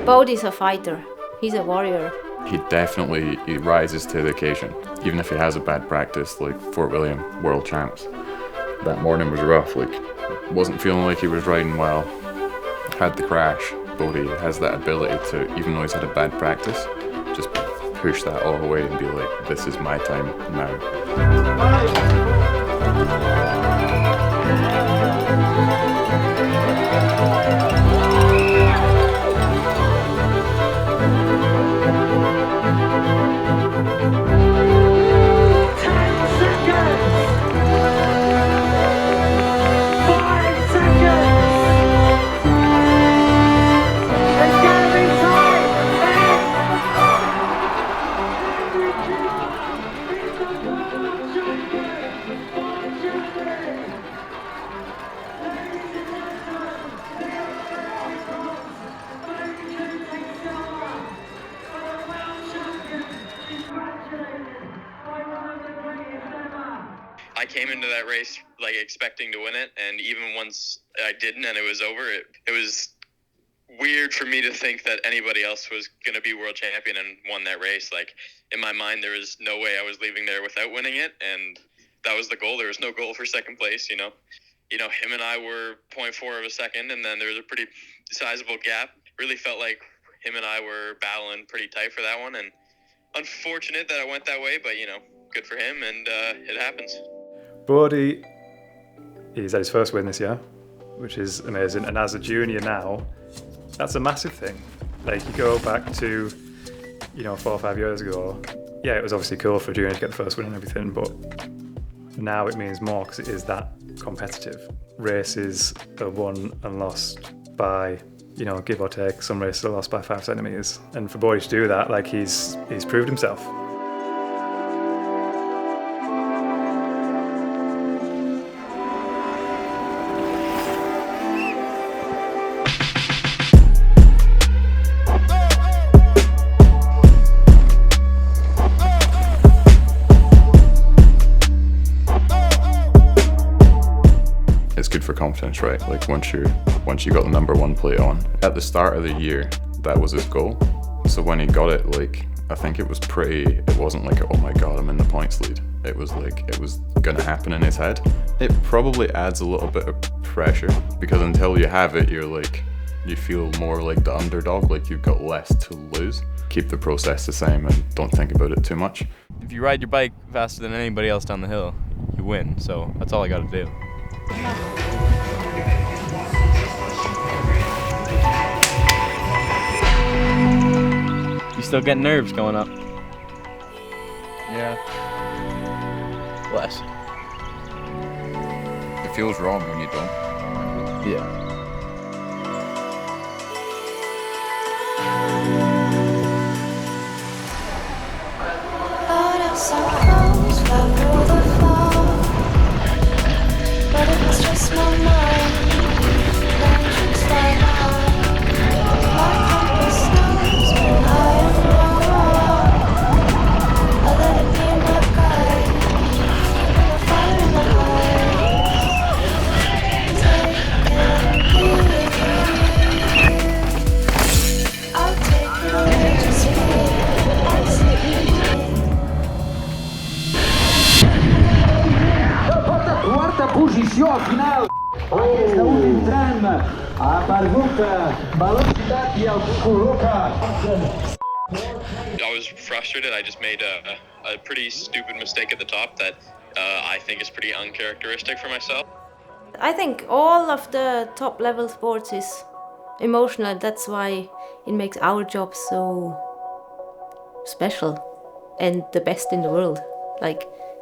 Bodhi's a fighter. He's a warrior. He rises to the occasion, even if he has a bad practice, like Fort William, world champs. That morning was rough, wasn't feeling like he was riding well. Had the crash. Bodhi has that ability to, even though he's had a bad practice, just push that all away and be like, this is my time now. I came into that race expecting to win it, and even once I didn't and it was over, it was weird for me to think that anybody else was going to be world champion and won that race. In my mind, there was no way I was leaving there without winning it, and that was the goal. There was no goal for second place, you know. Him and I were 0.4 of a second, and then there was a pretty sizable gap. Really felt like him and I were battling pretty tight for that one, and unfortunate that it went that way, but, good for him, and it happens. Bodhi, he's had his first win this year, which is amazing. And as a junior now, that's a massive thing. You go back to, 4 or 5 years ago. Yeah, it was obviously cool for a junior to get the first win and everything, but now it means more because it is that competitive. Races are won and lost by, give or take. Some races are lost by 5 centimetres. And for Bodhi to do that, he's proved himself. It's good for confidence, right? Once you got the number 1 plate on. At the start of the year, that was his goal. So when he got it, I think it wasn't oh my God, I'm in the points lead. It was it was gonna happen in his head. It probably adds a little bit of pressure because until you have it, you feel more like the underdog, you've got less to lose. Keep the process the same and don't think about it too much. If you ride your bike faster than anybody else down the hill, you win. So that's all I gotta do. You still get nerves going up? Yeah. Less. It feels wrong when you don't. Yeah. Posició final. Aquesta últim tram ha perdut velocitat I el col·loca. I was frustrated. I just made a pretty stupid mistake at the top that I think is pretty uncharacteristic for myself. I think all of the top level sports is emotional. That's why it makes our job so special and the best in the world.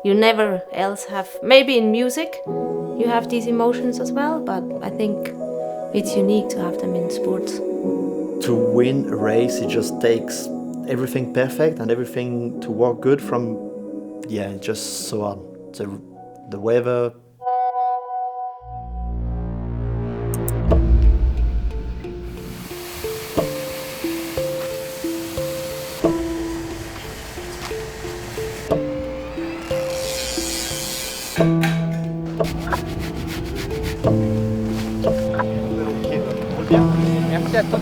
You never else have, maybe in music you have these emotions as well, but I think it's unique to have them in sports. To win a race, it just takes everything perfect and everything to work good from, just so on. The weather, Merci à toi.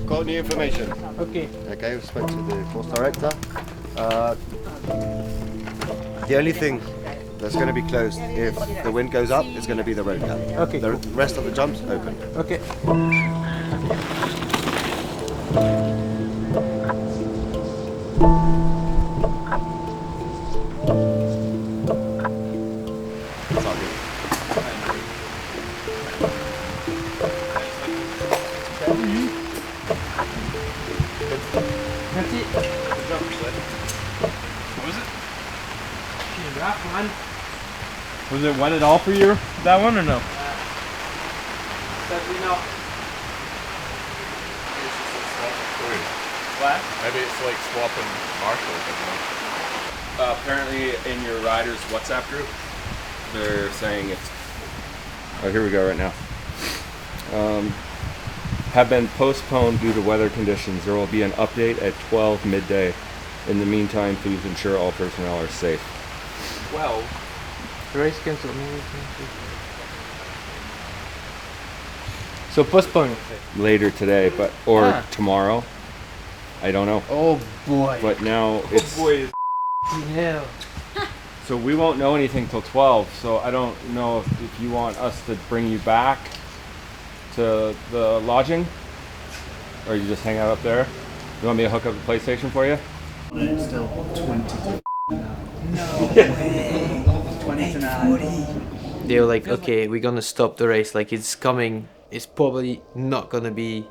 Got any information? Okay. Okay, we spoke to the course director. The only thing that's going to be closed if the wind goes up is going to be the road gap. Okay. The rest of the jumps open. Okay. It's all good. Merci. Was it wet at all for you, that one, or no? Sadly not. What? Maybe it's like swapping marshals. Apparently in your rider's WhatsApp group, they're saying it's... Oh, here we go right now. Have been postponed due to weather conditions. There will be an update at 12 midday. In the meantime, please ensure all personnel are safe. 12. The race cancelled. So postpone. Later today, but or tomorrow. I don't know. Oh boy. But now it's... Hell. So we won't know anything till 12, so I don't know if you want us to bring you back to the lodging, or you just hang out up there. You want me to hook up the PlayStation for you? It's still 20 to No way. 20 to 9. They were like, okay, we're gonna stop the race. Like it's coming. It's probably not gonna be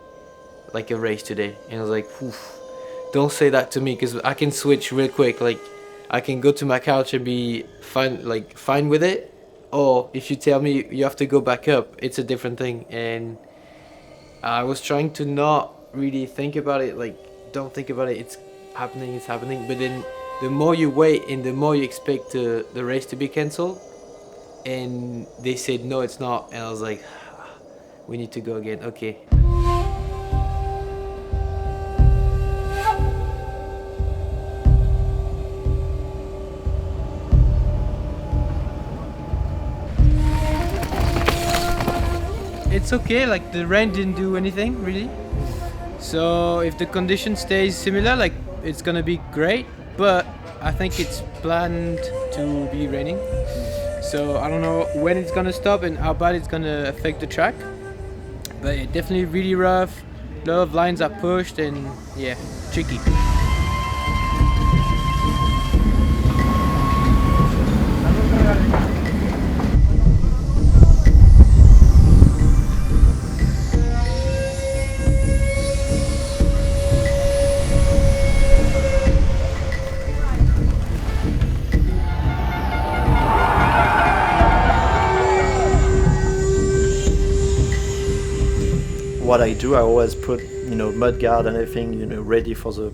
like a race today. And I was like, oof, don't say that to me, because I can switch real quick. Like I can go to my couch and be fine with it. Or if you tell me you have to go back up, it's a different thing. And I was trying to not really think about it. Like, don't think about it. It's happening. But then the more you wait and the more you expect the race to be cancelled. And they said, no, it's not. And I was like, we need to go again. Okay. It's okay, like the rain didn't do anything really. So if the condition stays similar, like it's gonna be great, but I think it's planned to be raining. So I don't know when it's gonna stop and how bad it's gonna affect the track. But yeah, definitely really rough, a lot of lines are pushed and yeah, tricky. What I do, I always put, mud guard and everything, ready for the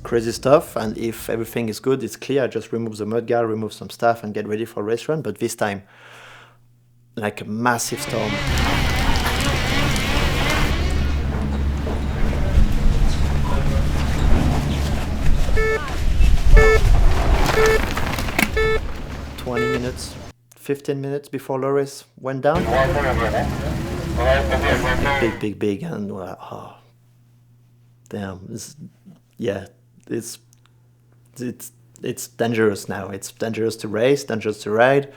crazy stuff. And if everything is good, it's clear, I just remove the mud guard, remove some stuff and get ready for race run. But this time, like a massive storm. ...20 minutes, 15 minutes before Loris went down. Big, and damn, it's dangerous now. It's dangerous to race, dangerous to ride,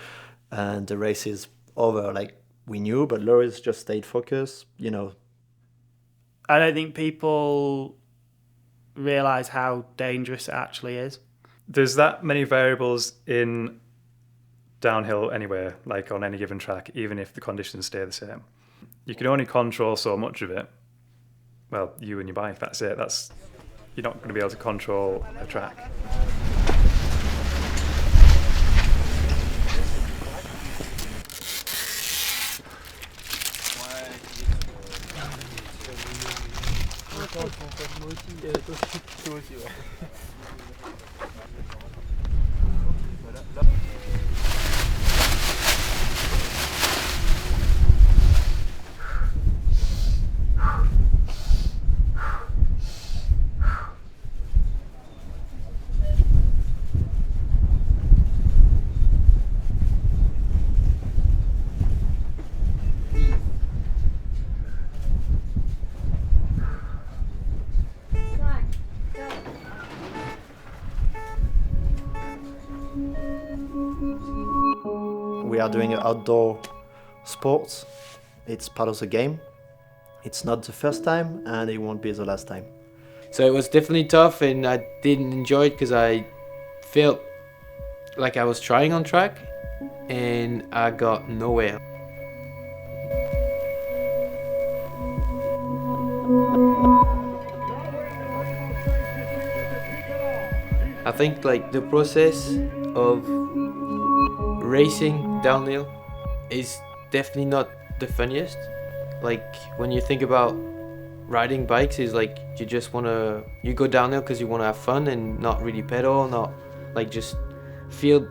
and the race is over. Like we knew, but Loris just stayed focused. I don't think people realise how dangerous it actually is. There's that many variables in downhill anywhere, like on any given track, even if the conditions stay the same. You can only control so much of it. Well, you and your bike, that's it. You're not going to be able to control a track. We are doing outdoor sports. It's part of the game. It's not the first time and it won't be the last time. So it was definitely tough, and I didn't enjoy it because I felt like I was trying on track and I got nowhere. I think like the process of racing downhill is definitely not the funniest. Like when you think about riding bikes, is like you go downhill because you want to have fun and not really pedal, not like just feel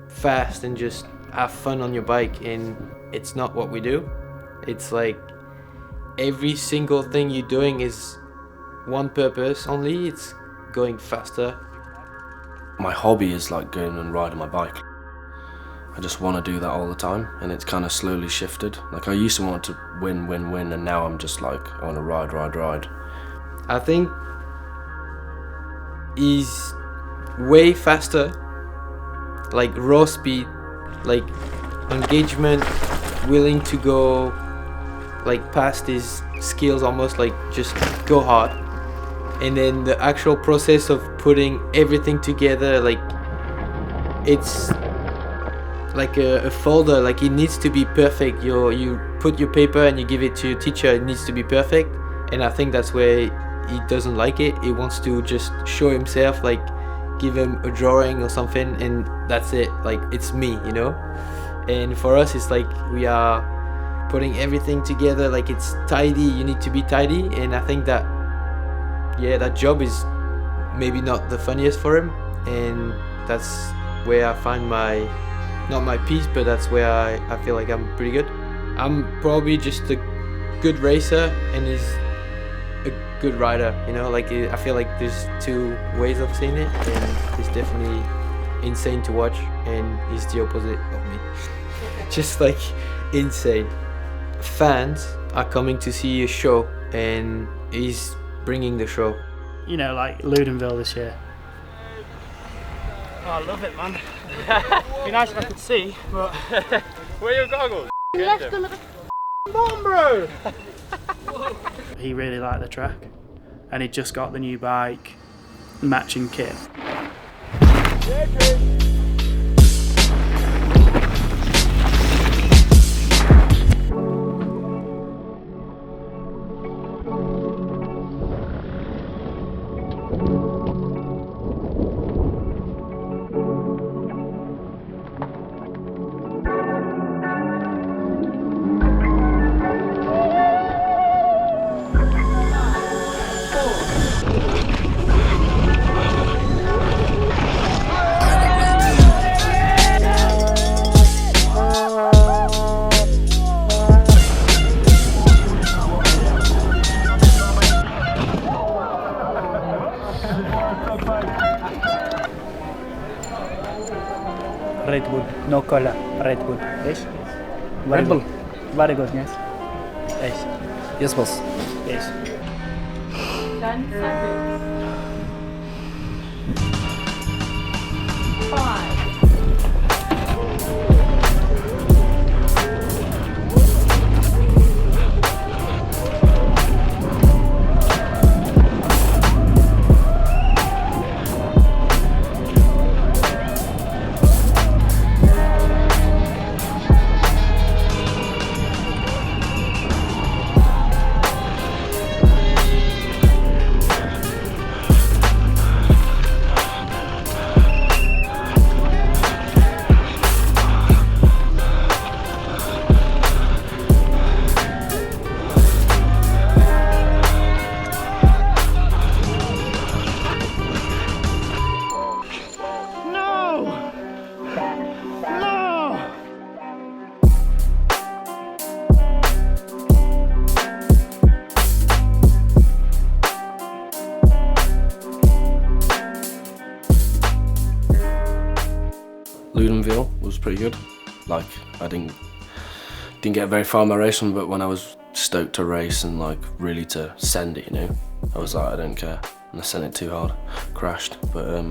fast and just have fun on your bike, and it's not what we do. It's like every single thing you're doing is one purpose only, it's going faster. My hobby is like going and riding my bike. I just want to do that all the time, and it's kind of slowly shifted. Like I used to want to win, and now I'm just like, I want to ride. I think he's way faster, like raw speed, like engagement, willing to go like past his skills, almost like just go hard. And then the actual process of putting everything together, like it's like a folder, like it needs to be perfect. You put your paper and you give it to your teacher, it needs to be perfect. And I think that's where he doesn't like it. He wants to just show himself, like give him a drawing or something, and that's it, like it's me, you know. And for us it's like we are putting everything together, like it's tidy, you need to be tidy. And I think that that job is maybe not the funniest for him, and that's where I find not my peace, but that's where I feel like I'm pretty good. I'm probably just a good racer and he's a good rider, you know. Like I feel like there's two ways of seeing it, and he's definitely insane to watch, and he's the opposite of me. Just like insane. Fans are coming to see a show and he's bringing the show. You know, like Loudenvielle this year. Oh, I love it, man. It'd be nice if I could see, but... Where are your goggles? Left them at the bottom, bro! He really liked the track, and he'd just got the new bike, matching kit. Red Bull, no cola, Red Bull. Yes? Red Bull. Very good, yes. Yes. Yes, boss. Yes. 10 seconds. 5. Loudenvielle was pretty good. Like I didn't get very far in my race one, but when I was stoked to race and like really to send it, you know, I was like, I don't care, and I sent it too hard, crashed. But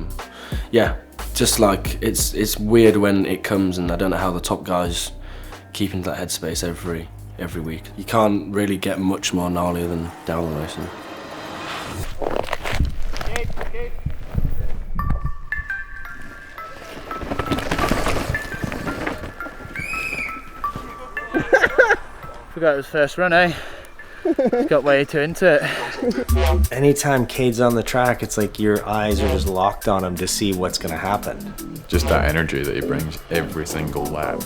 yeah, just like it's weird when it comes, and I don't know how the top guys keep into that headspace every week. You can't really get much more gnarly than downhill racing. Forgot it was first run, eh? Got way too into it. Anytime Kade's on the track, it's like your eyes are just locked on him to see what's going to happen. Just that energy that he brings every single lap.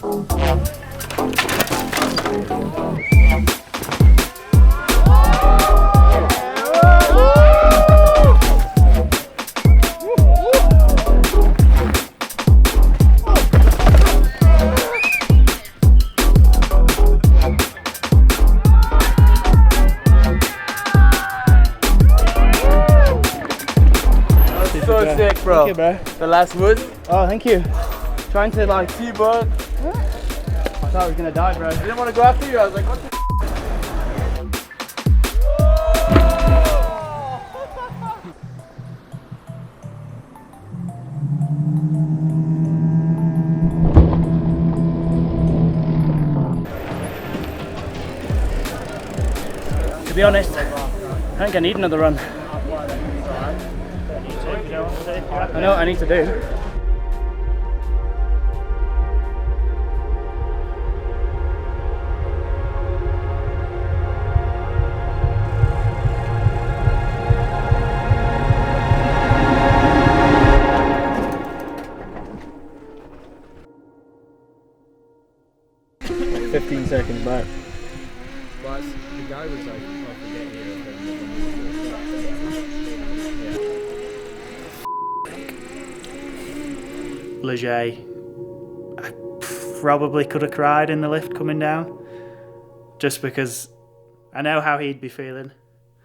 So sick, bro. Thank you, bro. The last wood. Oh, thank you. Trying to like T-bug. I thought I was gonna die, bro. I didn't want to go after you. I was like, what the To be honest, I think I need another run. I know what I need to do. Like 15 seconds back. But the guy was like, oh, forget you. Vergier, I probably could have cried in the lift coming down, just because I know how he'd be feeling,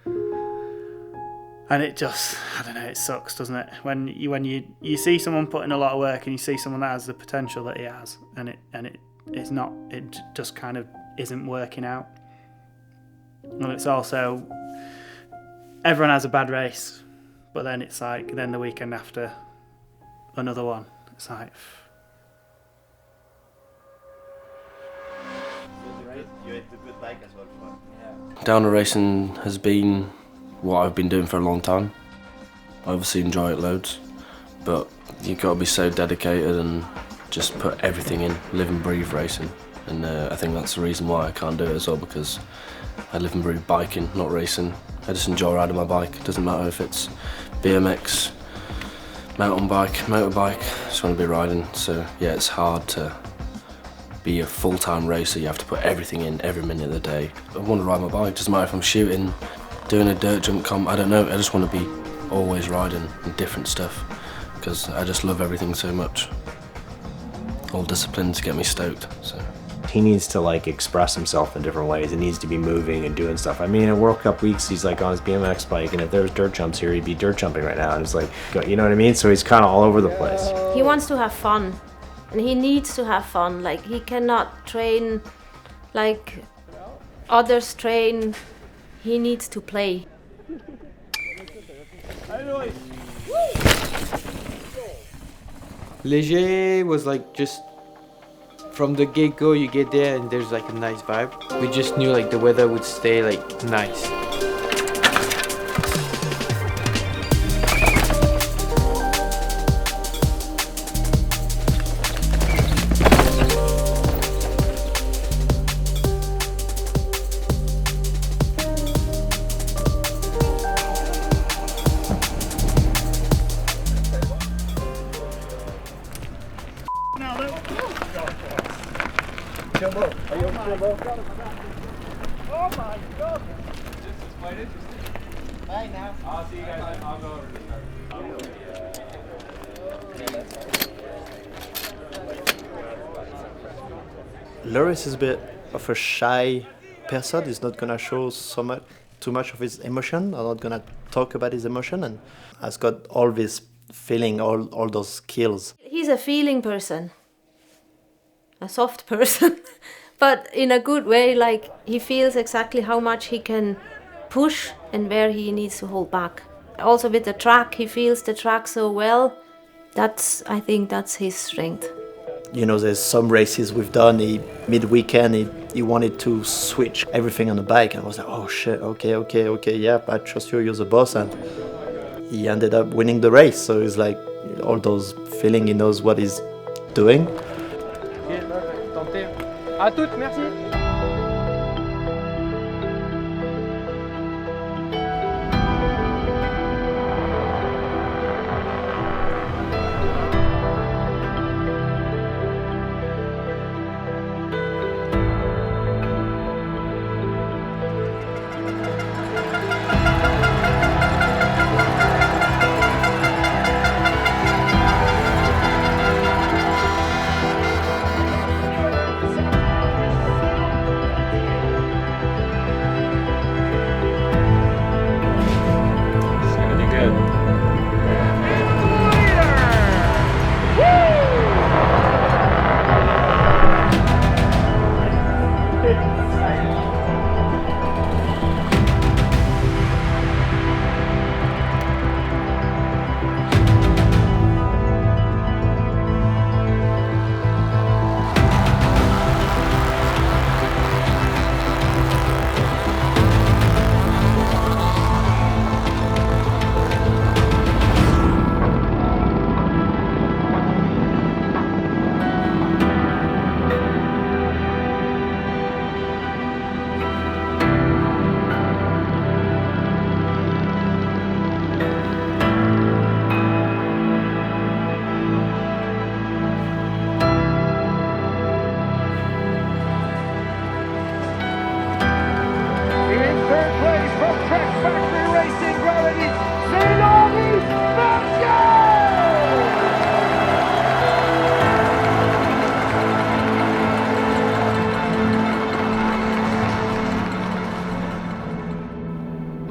and it just, I don't know, it sucks, doesn't it? When you see someone putting a lot of work and you see someone that has the potential that he has, and it just kind of isn't working out. And it's also, everyone has a bad race, but then it's like, then the weekend after, another one. It's like, you had the good bike as well. Downhill racing has been what I've been doing for a long time. I obviously enjoy it loads, but you've got to be so dedicated and just put everything in, live and breathe racing. And I think that's the reason why I can't do it as well, because I live and breathe biking, not racing. I just enjoy riding my bike. It doesn't matter if it's BMX, mountain bike, motorbike, I just want to be riding. So yeah, it's hard to be a full-time racer. You have to put everything in every minute of the day. I want to ride my bike, doesn't matter if I'm shooting, doing a dirt jump comp, I don't know. I just want to be always riding and different stuff, because I just love everything so much. All disciplines get me stoked. So He needs to like express himself in different ways. He needs to be moving and doing stuff. I mean, in World Cup weeks, he's like on his BMX bike, and if there's dirt jumps here, he'd be dirt jumping right now. And it's like, you know what I mean? So he's kind of all over the place. He wants to have fun, and he needs to have fun. Like, he cannot train like others train. He needs to play. Vergier was like, just from the get-go, you get there and there's like a nice vibe. We just knew like the weather would stay like nice. Oh my god! This is quite interesting. Bye now. I'll see you guys. I'll go over to Loris is a bit of a shy person. He's not gonna show too much of his emotion. I'm not gonna talk about his emotion, and has got all this feeling, all those skills. He's a feeling person, a soft person, but in a good way. Like, he feels exactly how much he can push and where he needs to hold back. Also with the track, he feels the track so well I think that's his strength. You know, there's some races we've done, mid-weekend, he wanted to switch everything on the bike, and I was like, oh shit, okay, yeah, I trust you, you're the boss, and he ended up winning the race, so it's like, all those feeling he knows what he's doing. À toutes, merci.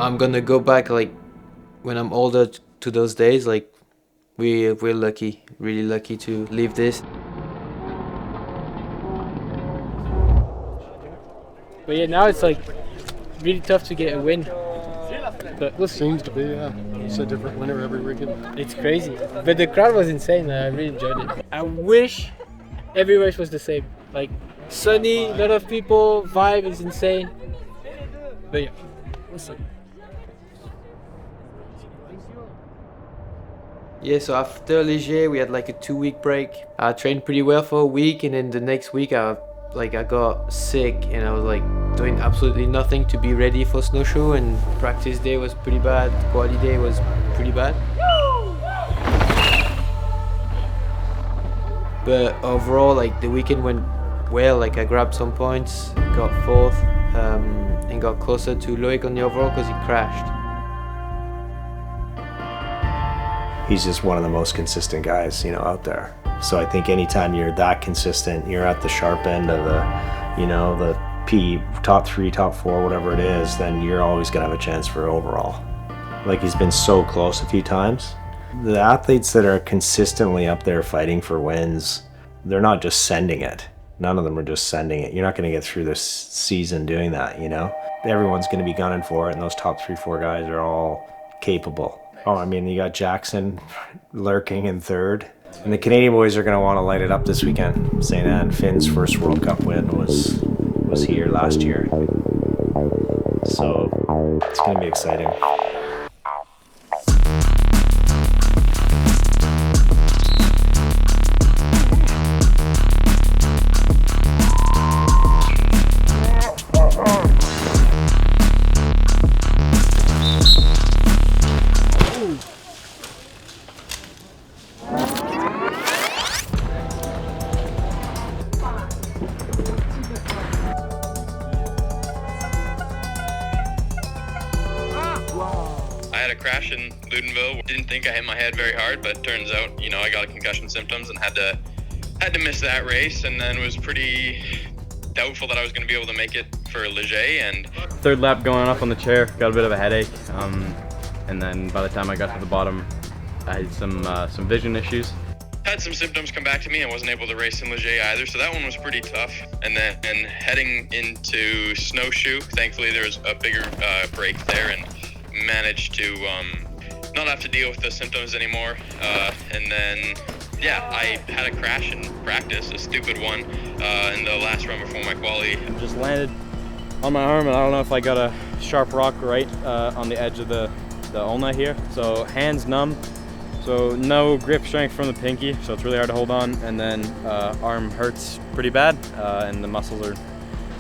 I'm gonna go back like when I'm older to those days. Like we're lucky, really lucky to live this. But yeah, now it's like really tough to get a win. But we'll see. Seems to be, yeah. It's a different winner every weekend. It's crazy. But the crowd was insane. I really enjoyed it. I wish every race was the same. Like sunny, a lot of people, vibe is insane. But yeah, we'll see. Yeah, so after Ligier, we had like a 2-week break. I trained pretty well for a week, and then the next week I got sick, and I was like doing absolutely nothing to be ready for Snowshoe, and practice day was pretty bad, quali day was pretty bad. But overall, like the weekend went well. Like I grabbed some points, got 4th, and got closer to Loic on the overall because he crashed. He's just one of the most consistent guys, you know, out there. So I think anytime you're that consistent, you're at the sharp end of the, you know, the top 3, top 4, whatever it is, then you're always gonna have a chance for overall. Like he's been so close a few times. The athletes that are consistently up there fighting for wins, they're not just sending it. None of them are just sending it. You're not gonna get through this season doing that, you know? Everyone's gonna be gunning for it, and those top 3, 4 guys are all capable. Oh, I mean, you got Jackson lurking in 3rd. And the Canadian boys are going to want to light it up this weekend. St. Anne, Finn's first World Cup win was here last year. So it's going to be exciting. Crash in Loudenvielle. Didn't think I hit my head very hard, but turns out, you know, I got concussion symptoms and had to miss that race, and then was pretty doubtful that I was going to be able to make it for Ligier. And 3rd lap going up on the chair, got a bit of a headache, and then by the time I got to the bottom, I had some vision issues. Had some symptoms come back to me. I wasn't able to race in Ligier either, so that one was pretty tough. And then heading into Snowshoe, thankfully there was a bigger break there, and managed to not have to deal with the symptoms anymore. And then, yeah, I had a crash in practice, a stupid one, in the last run before my quali. Just landed on my arm, and I don't know if I got a sharp rock right on the edge of the ulna here. So hands numb, so no grip strength from the pinky, so it's really hard to hold on. And then arm hurts pretty bad, and the muscles are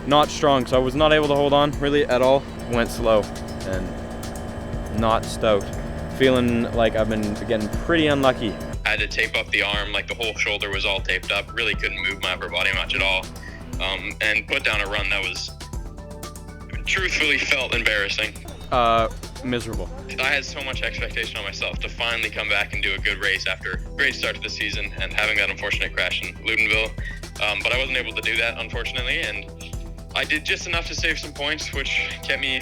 not strong, so I was not able to hold on really at all. Went slow and not stout. Feeling like I've been getting pretty unlucky. I had to tape up the arm, like the whole shoulder was all taped up. Really couldn't move my upper body much at all. And put down a run that was truthfully felt embarrassing. Miserable. I had so much expectation on myself to finally come back and do a good race after a great start to the season and having that unfortunate crash in Loudenvielle. But I wasn't able to do that, unfortunately, and I did just enough to save some points, which kept me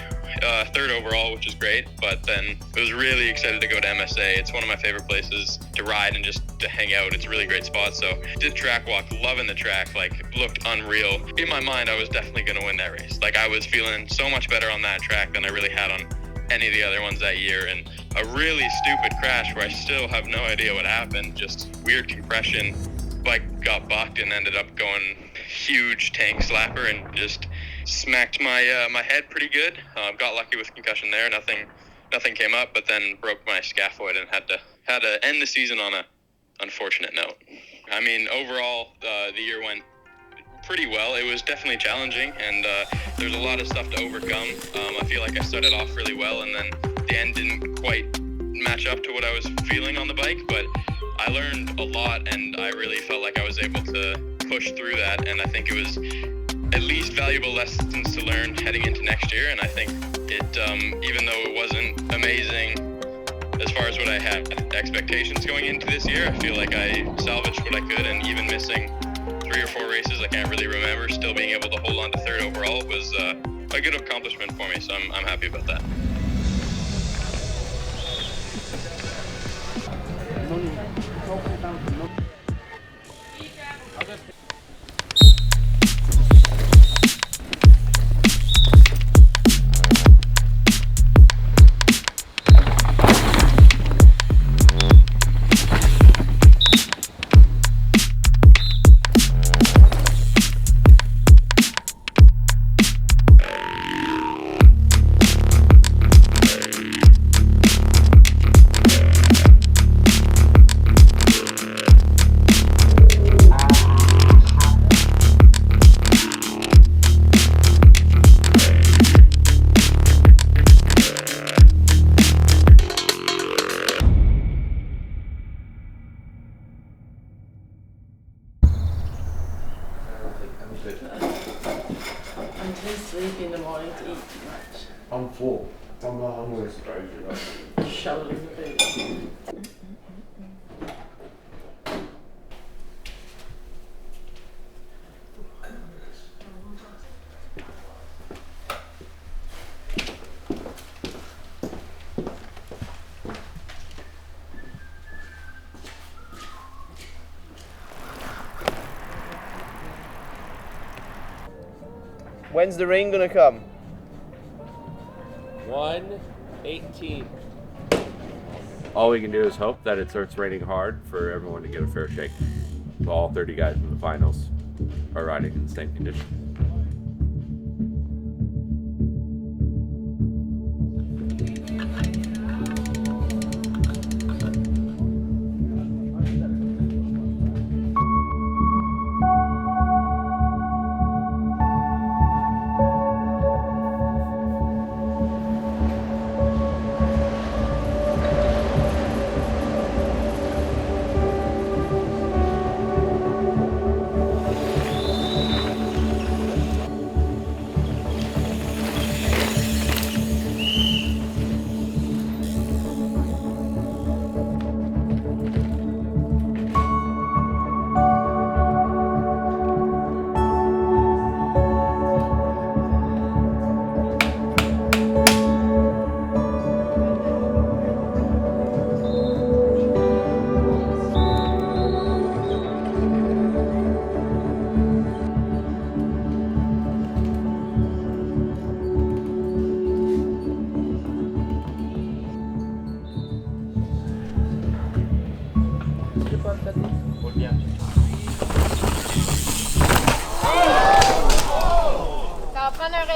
third overall, which is great. But then I was really excited to go to MSA. It's one of my favorite places to ride and just to hang out. It's a really great spot. So did track walk, loving the track, like looked unreal. In my mind, I was definitely going to win that race. Like I was feeling so much better on that track than I really had on any of the other ones that year. And a really stupid crash where I still have no idea what happened. Just weird compression. Bike got bucked and ended up going huge tank slapper and just smacked my my head pretty good. Got lucky with concussion there. Nothing came up, but then broke my scaphoid and had to end the season on a unfortunate note. I mean, overall, the year went pretty well. It was definitely challenging, and there's a lot of stuff to overcome. I feel like I started off really well, and then the end didn't quite match up to what I was feeling on the bike, but I learned a lot, and I really felt like I was able to push through that, and I think it was at least valuable lessons to learn heading into next year. And I think it, even though it wasn't amazing as far as what I had expectations going into this year, I feel like I salvaged what I could, and even missing 3 or 4 races I can't really remember, still being able to hold on to third overall was a good accomplishment for me, so I'm happy about that. I'm too sleepy in the morning to eat too much. I'm full. I'm not hungry. Shoveling the food. When's the rain gonna come? 1:18. All we can do is hope that it starts raining hard for everyone to get a fair shake. So all 30 guys in the finals are riding in the same condition.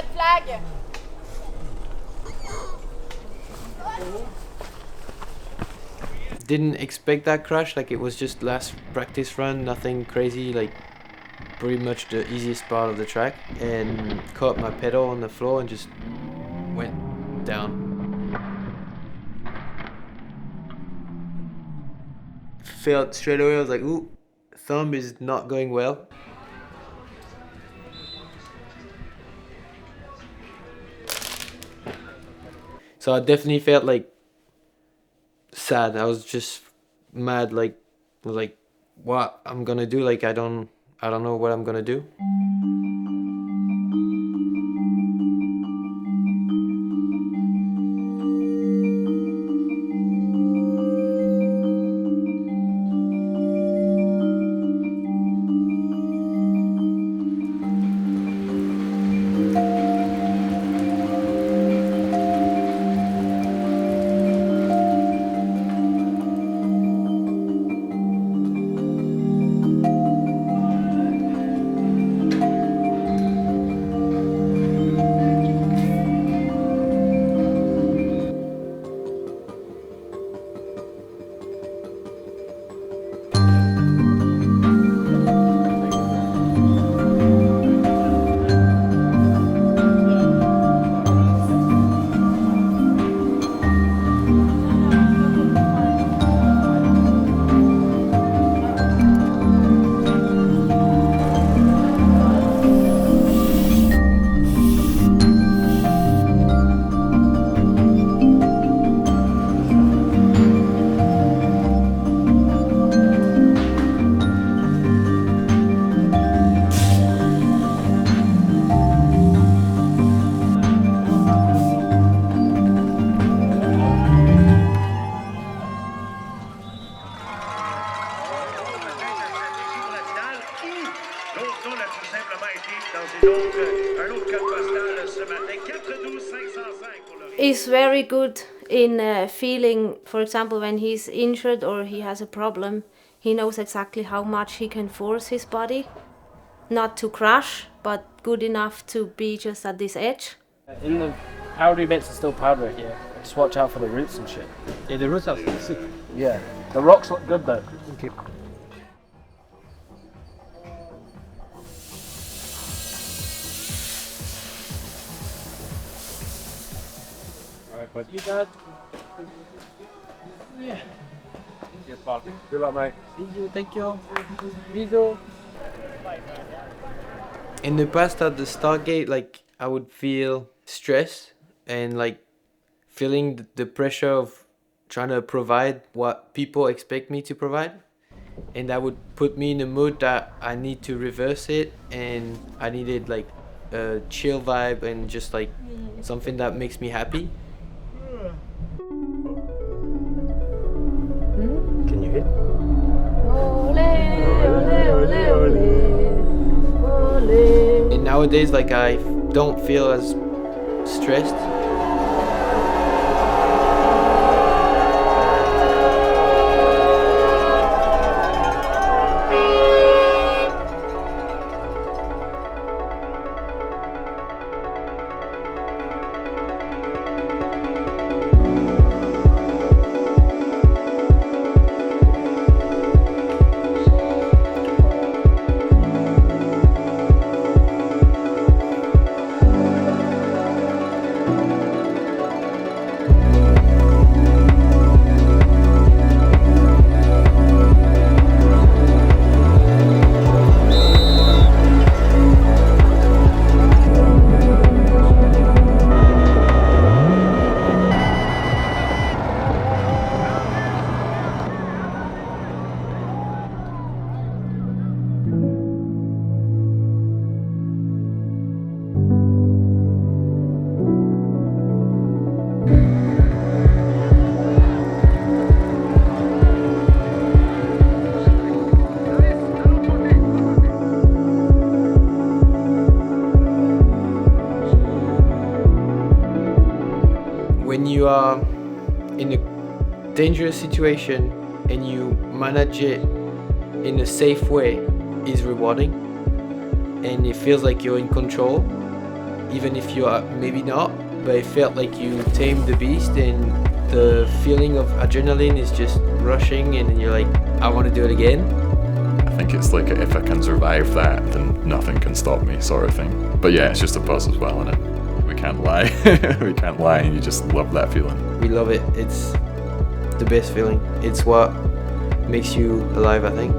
red flag. Didn't expect that crash, like it was just last practice run, nothing crazy, like pretty much the easiest part of the track, and caught my pedal on the floor and just went down. Felt straight away, I was like, ooh, thumb is not going well. So I definitely felt like sad. I was just mad, like what I'm gonna do, like I don't know what I'm gonna do. He's very good in feeling, for example, when he's injured or he has a problem, he knows exactly how much he can force his body. Not to crash, but good enough to be just at this edge. In the powdery bits are still powdery here. Just watch out for the roots and shit. Yeah, the roots are sick. Yeah. The rocks look good though. Okay. Alright, but you got. Yeah. Good luck, mate. Thank you. Video. In the past at the start gate, like I would feel stress and like feeling the pressure of trying to provide what people expect me to provide, and that would put me in a mood that I need to reverse it, and I needed like a chill vibe and just like something that makes me happy. Can you hear? And nowadays, like I don't feel as stressed. When you are in a dangerous situation and you manage it in a safe way is rewarding, and it feels like you're in control, even if you are maybe not, but it felt like you tamed the beast, and the feeling of adrenaline is just rushing, and you're like, I want to do it again. I think it's like if I can survive that, then nothing can stop me, sort of thing. But yeah, it's just a buzz as well, innit? We can't lie. We can't lie, and you just love that feeling. We love it. It's the best feeling. It's what makes you alive, I think.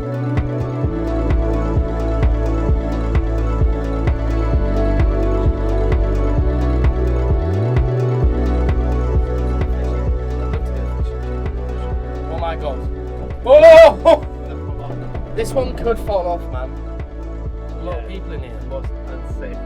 Oh my god. Oh! This one could fall off, man. A lot of people in here, but that's safe.